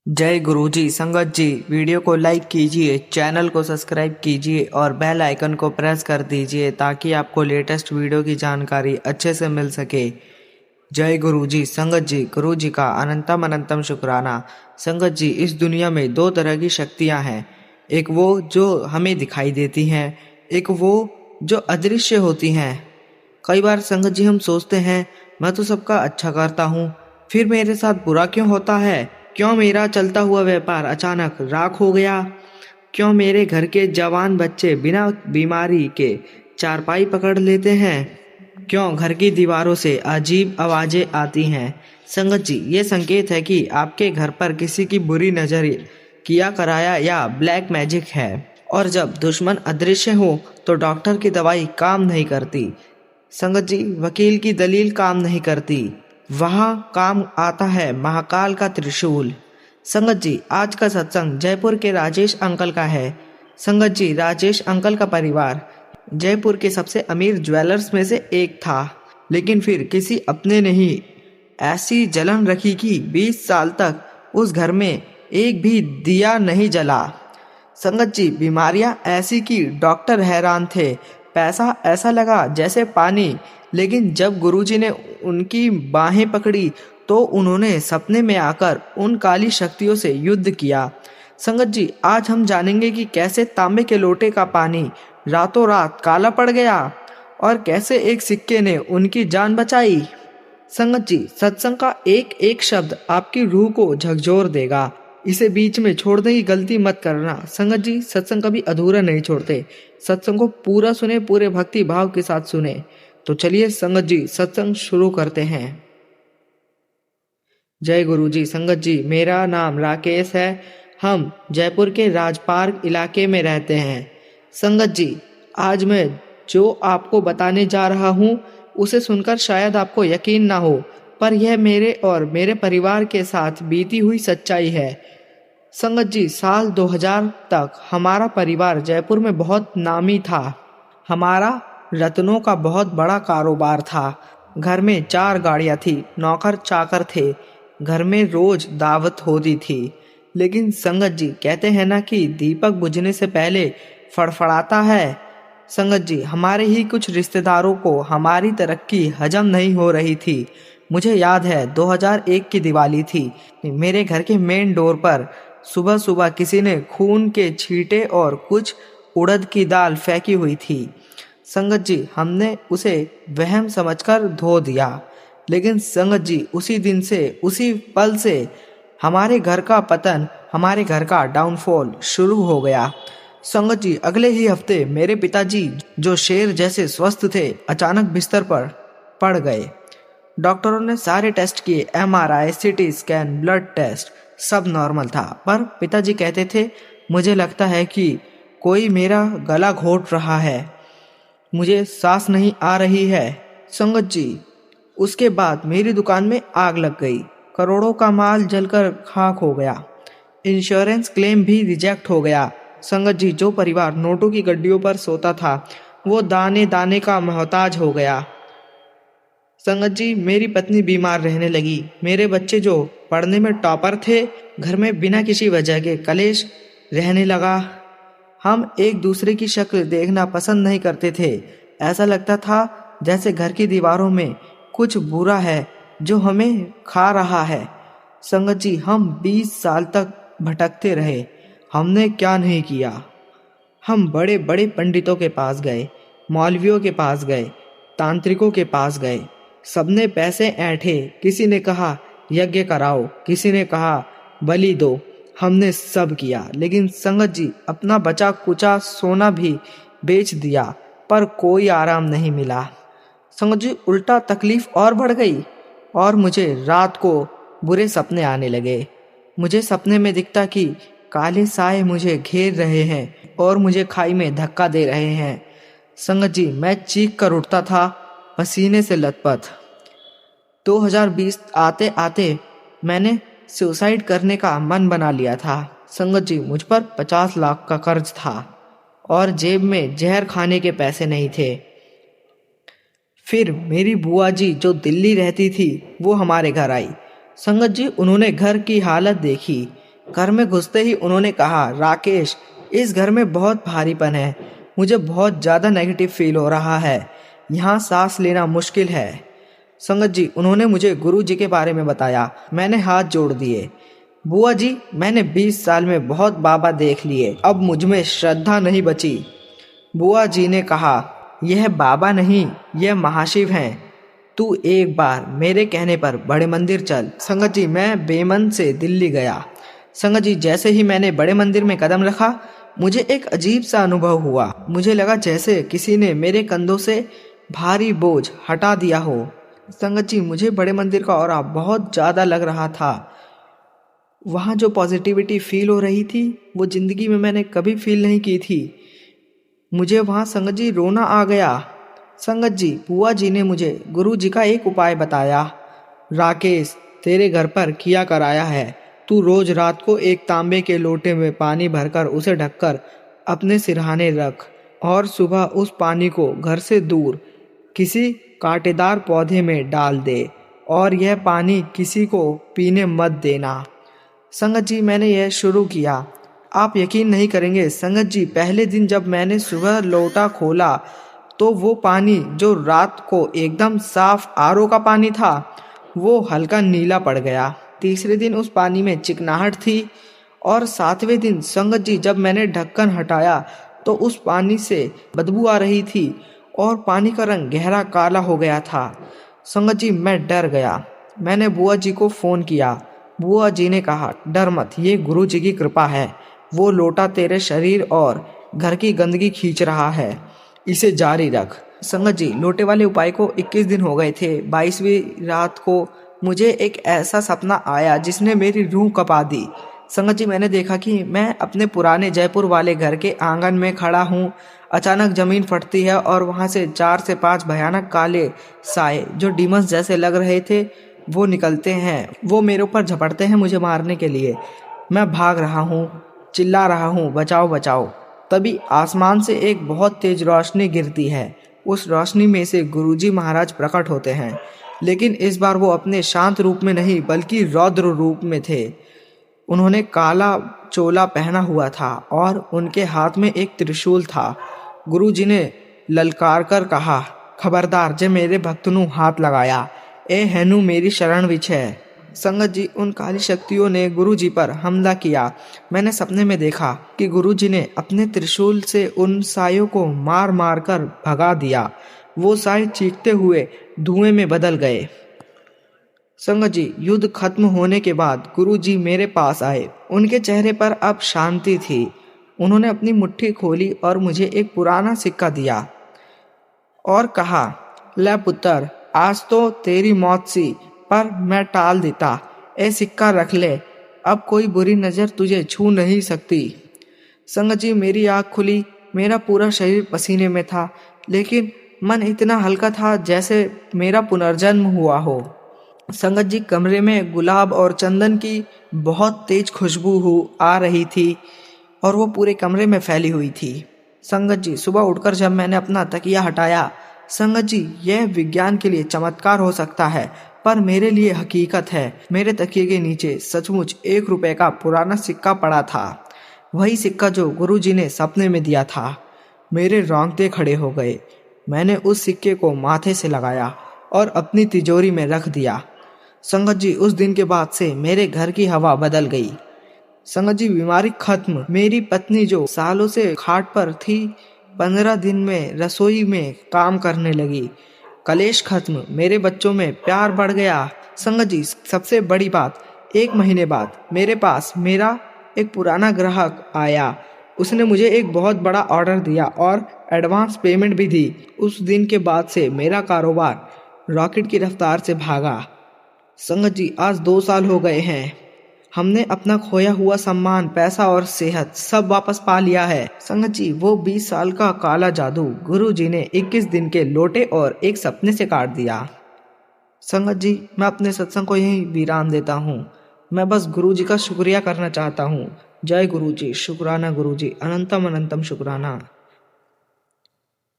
जय गुरुजी। संगत जी, वीडियो को लाइक कीजिए, चैनल को सब्सक्राइब कीजिए और बेल आइकन को प्रेस कर दीजिए ताकि आपको लेटेस्ट वीडियो की जानकारी अच्छे से मिल सके। जय गुरुजी। संगत जी, गुरुजी का अनंतम अनंतम शुक्राना। संगत जी, इस दुनिया में दो तरह की शक्तियां हैं। एक वो जो हमें दिखाई देती हैं, एक वो जो अदृश्य होती हैं। कई बार संगत जी हम सोचते हैं मैं तो सबका अच्छा करता हूँ, फिर मेरे साथ बुरा क्यों होता है? क्यों मेरा चलता हुआ व्यापार अचानक राख हो गया? क्यों मेरे घर के जवान बच्चे बिना बीमारी के चारपाई पकड़ लेते हैं? क्यों घर की दीवारों से अजीब आवाजें आती हैं? संगत जी, ये संकेत है कि आपके घर पर किसी की बुरी नजर किया कराया या ब्लैक मैजिक है। और जब दुश्मन अदृश्य हो तो डॉक्टर की दवाई काम नहीं करती। संगत जी, वकील की दलील काम नहीं करती। वहाँ काम आता है महाकाल का त्रिशूल। संगत जी, आज का सत्संग जयपुर के राजेश अंकल का है। संगत जी, राजेश अंकल का परिवार जयपुर के सबसे अमीर ज्वेलर्स में से एक था, लेकिन फिर किसी अपने ने ही ऐसी जलन रखी कि 20 साल तक उस घर में एक भी दिया नहीं जला। संगत जी, बीमारियां ऐसी कि डॉक्टर हैरान थे। पैसा ऐसा लगा जैसे पानी। लेकिन जब गुरुजी ने उनकी बाहें पकड़ी तो उन्होंने सपने में आकर उन काली शक्तियों से युद्ध किया। संगत जी, आज हम जानेंगे कि कैसे तांबे के लोटे का पानी रातों रात काला पड़ गया और कैसे एक सिक्के ने उनकी जान बचाई। संगत जी, सत्संग का एक एक शब्द आपकी रूह को झकझोर देगा। इसे बीच में छोड़ने की गलती मत करना। संगत जी, सत्संग कभी अधूरा नहीं छोड़ते। सत्संग को पूरा सुने, पूरे भक्ति भाव के साथ सुने। तो चलिए संगत जी, सत्संग शुरू करते हैं। जय गुरु जी। संगत जी, मेरा नाम राकेश है। हम जयपुर के राजपार्क इलाके में रहते हैं। संगत जी, आज मैं जो आपको बताने जा रहा हूँ उसे सुनकर शायद आपको यकीन ना हो, पर यह मेरे और मेरे परिवार के साथ बीती हुई सच्चाई है। संगत जी, साल 2000 तक हमारा परिवार जयपुर में बहुत नामी था। हमारा रत्नों का बहुत बड़ा कारोबार था। घर में 4 गाड़ियां थी, नौकर चाकर थे। घर में रोज दावत होती थी। लेकिन संगत जी, कहते हैं ना कि दीपक बुझने से पहले फड़फड़ाता है। संगत जी, हमारे ही कुछ रिश्तेदारों को हमारी तरक्की हजम नहीं हो रही थी। मुझे याद है 2001 की दिवाली थी। मेरे घर के मेन डोर पर सुबह सुबह किसी ने खून के छींटे और कुछ उड़द की दाल फेंकी हुई थी। संगत जी, हमने उसे वहम समझकर धो दिया। लेकिन संगत जी, उसी दिन से, उसी पल से हमारे घर का पतन, हमारे घर का डाउनफॉल शुरू हो गया। संगत जी, अगले ही हफ्ते मेरे पिताजी जो शेर जैसे स्वस्थ थे, अचानक बिस्तर पर पड़ गए। डॉक्टरों ने सारे टेस्ट किए, MRI, CT scan, blood test, सब नॉर्मल था। पर पिताजी कहते थे मुझे लगता है कि कोई मेरा गला घोट रहा है, मुझे सांस नहीं आ रही है। संगत जी, उसके बाद मेरी दुकान में आग लग गई। करोड़ों का माल जलकर खाक हो गया। इंश्योरेंस क्लेम भी रिजेक्ट हो गया। संगत जी, जो परिवार नोटों की गड्डियों पर सोता था वो दाने दाने का मोहताज हो गया। संगत जी, मेरी पत्नी बीमार रहने लगी। मेरे बच्चे जो पढ़ने में टॉपर थे, घर में बिना किसी वजह के कलेश रहने लगा। हम एक दूसरे की शक्ल देखना पसंद नहीं करते थे। ऐसा लगता था जैसे घर की दीवारों में कुछ बुरा है जो हमें खा रहा है। संगत जी, हम 20 साल तक भटकते रहे। हमने क्या नहीं किया। हम बड़े बड़े पंडितों के पास गए, मौलवियों के पास गए, तांत्रिकों के पास गए। सबने पैसे ऐंठे। किसी ने कहा यज्ञ कराओ, किसी ने कहा बलि दो। हमने सब किया। लेकिन संगत जी, अपना बचा कुचा सोना भी बेच दिया, पर कोई आराम नहीं मिला। संगत जी, उल्टा तकलीफ और बढ़ गई और मुझे रात को बुरे सपने आने लगे। मुझे सपने में दिखता कि काले साए मुझे घेर रहे हैं और मुझे खाई में धक्का दे रहे हैं। संगत जी, मैं चीख कर उठता था, पसीने से लथपथ। 2020 आते आते मैंने सुसाइड करने का मन बना लिया था। संगत जी, मुझ पर 50 लाख का कर्ज था और जेब में जहर खाने के पैसे नहीं थे। फिर मेरी बुआ जी जो दिल्ली रहती थी वो हमारे घर आई। संगत जी, उन्होंने घर की हालत देखी। घर में घुसते ही उन्होंने कहा, राकेश, इस घर में बहुत भारीपन है। मुझे बहुत ज़्यादा नेगेटिव फील हो रहा है। यहाँ सांस लेना मुश्किल है। संगत जी, उन्होंने मुझे गुरु जी के बारे में बताया। मैंने हाथ जोड़ दिए। बुआ जी, मैंने 20 साल में बहुत बाबा देख लिए, अब मुझ में श्रद्धा नहीं बची। बुआ जी ने कहा, यह बाबा नहीं, यह महाशिव हैं। तू एक बार मेरे कहने पर बड़े मंदिर चल। संगत जी, मैं बेमन से दिल्ली गया। संगत जी, जैसे ही मैंने बड़े मंदिर में कदम रखा, मुझे एक अजीब सा अनुभव हुआ। मुझे लगा जैसे किसी ने मेरे कंधों से भारी बोझ हटा दिया हो। संगत जी, मुझे बड़े मंदिर का ऑरा बहुत ज़्यादा लग रहा था। वहाँ जो पॉजिटिविटी फील हो रही थी, वो ज़िंदगी में मैंने कभी फील नहीं की थी। मुझे वहाँ संगत जी रोना आ गया। संगत जी, बुआ जी ने मुझे गुरु जी का एक उपाय बताया। राकेश, तेरे घर पर किया कराया है। तू रोज रात को एक तांबे के लोटे में पानी भरकर उसे ढककर अपने सिरहाने रख और सुबह उस पानी को घर से दूर किसी कांटेदार पौधे में डाल दे और यह पानी किसी को पीने मत देना। संगत जी, मैंने यह शुरू किया। आप यकीन नहीं करेंगे संगत जी, पहले दिन जब मैंने सुबह लोटा खोला तो वो पानी जो रात को एकदम साफ आरओ का पानी था, वो हल्का नीला पड़ गया। तीसरे दिन उस पानी में चिकनाहट थी और 7वें दिन संगत जी, जब मैंने ढक्कन हटाया तो उस पानी से बदबू आ रही थी और पानी का रंग गहरा काला हो गया था। संगत जी, मैं डर गया। मैंने बुआ जी को फ़ोन किया। बुआ जी ने कहा, डर मत, ये गुरु जी की कृपा है। वो लोटा तेरे शरीर और घर की गंदगी खींच रहा है, इसे जारी रख। संगत जी, लोटे वाले उपाय को 21 दिन हो गए थे। 22वीं रात को मुझे एक ऐसा सपना आया जिसने मेरी रूह कँपा दी। संगत जी, मैंने देखा कि मैं अपने पुराने जयपुर वाले घर के आंगन में खड़ा हूँ। अचानक ज़मीन फटती है और वहाँ से 4 से 5 भयानक काले साए जो डीमंस जैसे लग रहे थे, वो निकलते हैं। वो मेरे ऊपर झपटते हैं मुझे मारने के लिए। मैं भाग रहा हूँ, चिल्ला रहा हूँ, बचाओ बचाओ। तभी आसमान से एक बहुत तेज रोशनी गिरती है। उस रोशनी में से गुरुजी महाराज प्रकट होते हैं, लेकिन इस बार वो अपने शांत रूप में नहीं बल्कि रौद्र रूप में थे। उन्होंने काला चोला पहना हुआ था और उनके हाथ में एक त्रिशूल था। गुरुजी ने ललकार कर कहा, खबरदार जे मेरे भक्तनु हाथ लगाया, ए हैनु मेरी शरण विच है। संगत जी, उन काली शक्तियों ने गुरुजी पर हमला किया। मैंने सपने में देखा कि गुरुजी ने अपने त्रिशूल से उन सायों को मार मार कर भगा दिया। वो साए चीखते हुए धुएं में बदल गए। संगत जी, युद्ध खत्म होने के बाद गुरुजी मेरे पास आए। उनके चेहरे पर अब शांति थी। उन्होंने अपनी मुट्ठी खोली और मुझे एक पुराना सिक्का दिया और कहा, ले पुत्र, आज तो तेरी मौत सी, पर मैं टाल देता। ए सिक्का रख ले, अब कोई बुरी नज़र तुझे छू नहीं सकती। संगत जी, मेरी आँख खुली। मेरा पूरा शरीर पसीने में था, लेकिन मन इतना हल्का था जैसे मेरा पुनर्जन्म हुआ हो। संगत जी, कमरे में गुलाब और चंदन की बहुत तेज खुशबू आ रही थी और वो पूरे कमरे में फैली हुई थी। संगत जी, सुबह उठकर जब मैंने अपना तकिया हटाया, संगत जी, यह विज्ञान के लिए चमत्कार हो सकता है, पर मेरे लिए हकीकत है। मेरे तकिए के नीचे सचमुच 1 रुपए का पुराना सिक्का पड़ा था। वही सिक्का जो गुरुजी ने सपने में दिया था। मेरे रोंगटे खड़े हो गए। मैंने उस सिक्के को माथे से लगाया और अपनी तिजोरी में रख दिया। संगत जी, उस दिन के बाद से मेरे घर की हवा बदल गई। संगत जी, बीमारी खत्म। मेरी पत्नी जो सालों से खाट पर थी, 15 दिन में रसोई में काम करने लगी। कलेश खत्म। मेरे बच्चों में प्यार बढ़ गया। संगत जी, सबसे बड़ी बात, 1 महीने बाद मेरे पास मेरा एक पुराना ग्राहक आया। उसने मुझे एक बहुत बड़ा ऑर्डर दिया और एडवांस पेमेंट भी दी। उस दिन के बाद से मेरा कारोबार रॉकेट की रफ्तार से भागा। संगत जी, आज 2 साल हो गए हैं। हमने अपना खोया हुआ सम्मान, पैसा और सेहत सब वापस पा लिया है। संगत जी, वो 20 साल का काला जादू गुरुजी ने 21 दिन के लोटे और एक सपने से काट दिया। संगत जी, मैं अपने सत्संग को यहीं विराम देता हूँ। मैं बस गुरुजी का शुक्रिया करना चाहता हूँ। जय गुरुजी, शुक्राना गुरुजी, अनंतम अनंतम शुक्राना।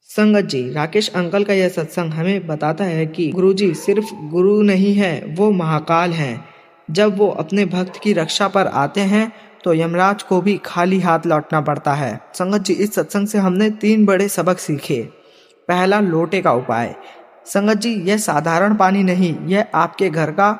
संगत जी, राकेश अंकल का यह सत्संग हमें बताता है कि गुरुजी सिर्फ गुरु नहीं है, वो महाकाल हैं। जब वो अपने भक्त की रक्षा पर आते हैं तो यमराज को भी खाली हाथ लौटना पड़ता है। संगत जी, इस सत्संग से हमने 3 बड़े सबक सीखे। पहला, लोटे का उपाय। संगत जी, यह साधारण पानी नहीं, यह आपके घर का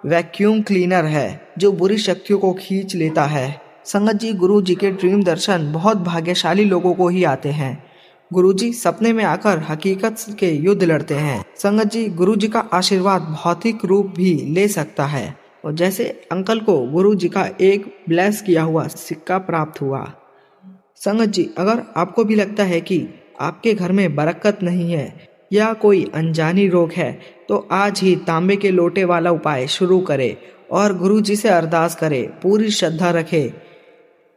वैक्यूम क्लीनर है जो बुरी शक्तियों को खींच लेता है। संगत जी, गुरु जी के ड्रीम दर्शन बहुत भाग्यशाली लोगों को ही आते हैं। गुरुजी सपने में आकर हकीकत के युद्ध लड़ते हैं। संगत जी, गुरुजी का आशीर्वाद भौतिक रूप भी ले सकता है, और जैसे अंकल को गुरुजी का एक ब्लेस किया हुआ सिक्का प्राप्त हुआ। संगत जी, अगर आपको भी लगता है कि आपके घर में बरकत नहीं है या कोई अनजानी रोग है, तो आज ही तांबे के लोटे वाला उपाय शुरू करें और गुरुजी से अरदास करें। पूरी श्रद्धा रखें,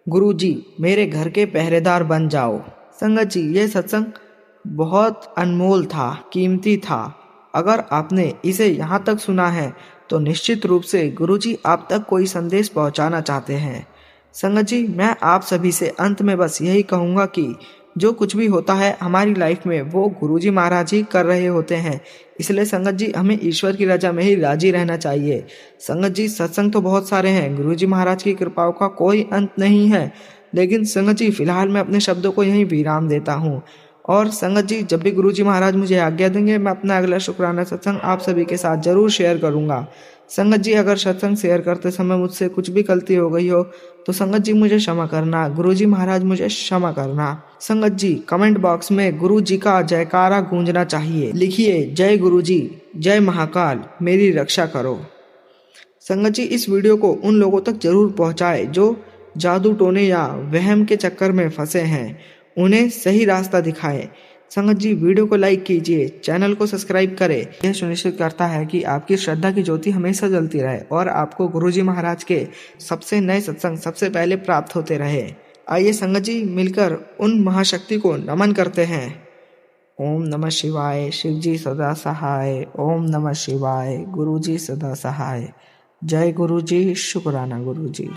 गुरुजी मेरे घर के पहरेदार बन जाओ। संगत जी, ये सत्संग बहुत अनमोल था, कीमती था। अगर आपने इसे यहाँ तक सुना है तो निश्चित रूप से गुरुजी आप तक कोई संदेश पहुँचाना चाहते हैं। संगत जी, मैं आप सभी से अंत में बस यही कहूँगा कि जो कुछ भी होता है हमारी लाइफ में वो गुरुजी महाराज ही कर रहे होते हैं। इसलिए संगत जी, हमें ईश्वर की रजा में ही राजी रहना चाहिए। संगत जी, सत्संग तो बहुत सारे हैं, गुरुजी महाराज की कृपाओं का कोई अंत नहीं है। लेकिन संगत जी, फिलहाल मैं अपने शब्दों को यहीं विराम देता हूँ। और संगत जी, जब भी गुरुजी महाराज मुझे आज्ञा देंगे, मैं अपना अगला शुक्राना सत्संग आप सभी के साथ जरूर शेयर करूँगा। संगत जी, अगर सत्संग शेयर करते समय मुझसे कुछ भी गलती हो गई हो तो संगत जी मुझे क्षमा करना, गुरुजी महाराज मुझे क्षमा करना। संगत जी, कमेंट बॉक्स में गुरु जी का जयकारा गूंजना चाहिए। लिखिए, जय गुरुजी, जय महाकाल, मेरी रक्षा करो। संगत जी, इस वीडियो को उन लोगों तक जरूर पहुंचाए जो जादू टोने या वहम के चक्कर में फंसे हैं, उन्हें सही रास्ता दिखाएं। संगत जी, वीडियो को लाइक कीजिए, चैनल को सब्सक्राइब करें। यह सुनिश्चित करता है कि आपकी श्रद्धा की ज्योति हमेशा जलती रहे और आपको गुरुजी महाराज के सबसे नए सत्संग सबसे पहले प्राप्त होते रहे। आइए संगत जी, मिलकर उन महाशक्ति को नमन करते हैं। ओम नमः शिवाय, शिव जी सदा सहाय। ओम नमः शिवाय, गुरु जी सदा सहाय। जय गुरु जी, शुक्राना गुरु जी।